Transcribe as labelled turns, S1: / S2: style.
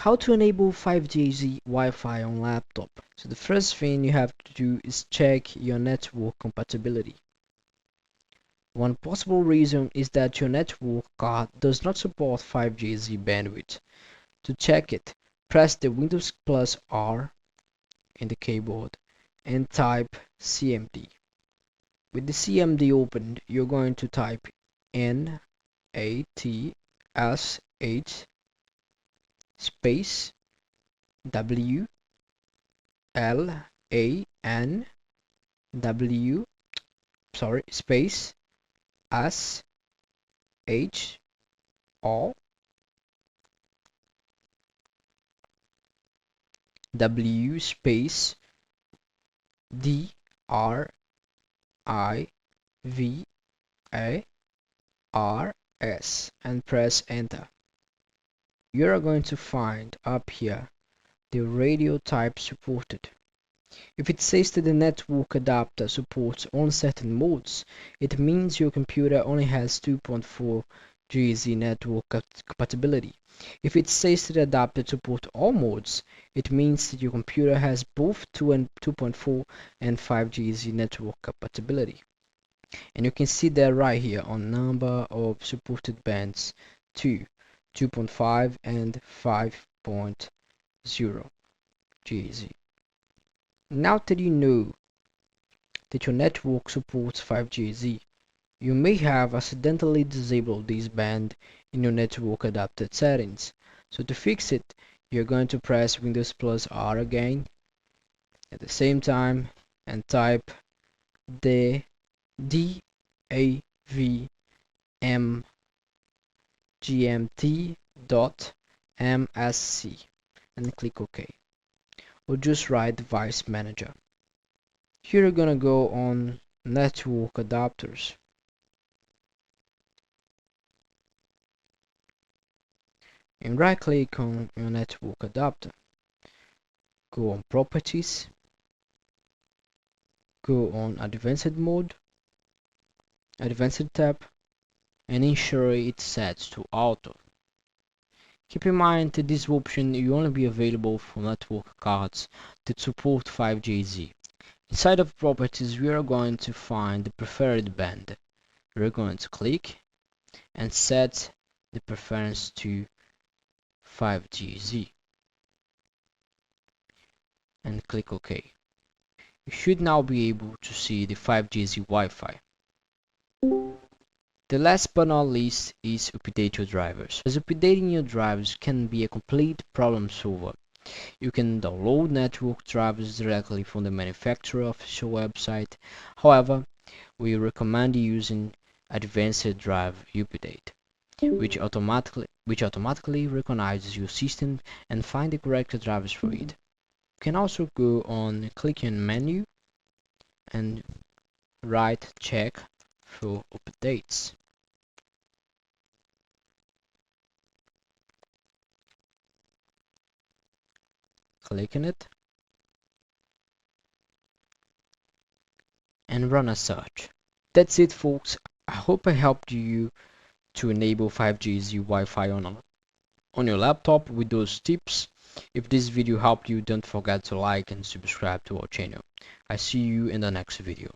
S1: how to enable 5G Wi-Fi on laptop. So the first thing you have to do is check your network compatibility. One possible reason is that your network card does not support 5G bandwidth. To check it, press the Windows plus R in the keyboard and type CMD. With the CMD opened, you're going to type NATSH space WLAN space SHR W space DRIVARS and press enter. You are going to find up here the radio type supported. If it says that the network adapter supports only certain modes, it means your computer only has 2.4 GZ network compatibility. If it says that the adapter supports all modes, it means that your computer has both 2.4 and 5 GZ network compatibility. And you can see that right here on number of supported bands 2.5 and 5.0 GZ. Now that you know that your network supports 5GZ, you may have accidentally disabled this band in your network adapter settings. So to fix it, you're going to press Windows plus R again at the same time and type the davmgmt.msc and click OK. Or just write device manager. Here you're gonna go on network adapters. And right click on your network adapter. Go on properties. Go on advanced mode, advanced tab, and ensure it's set to auto. Keep in mind that this option will only be available for network cards that support 5GZ. Inside of properties, we are going to find the preferred band. We're going to click and set the preference to 5GZ and click OK. You should now be able to see the 5GZ Wi-Fi. The last but not least is update your drivers, as updating your drivers can be a complete problem solver. You can download network drivers directly from the manufacturer official website. However, we recommend using Advanced Drive Update, which automatically recognizes your system and find the correct drivers for it. You can also go on clicking menu and write check for updates. Click on it and run a search. That's it, folks. I hope I helped you to enable 5GZ Wi-Fi on your laptop with those tips. If this video helped you, don't forget to like and subscribe to our channel. I see you in the next video.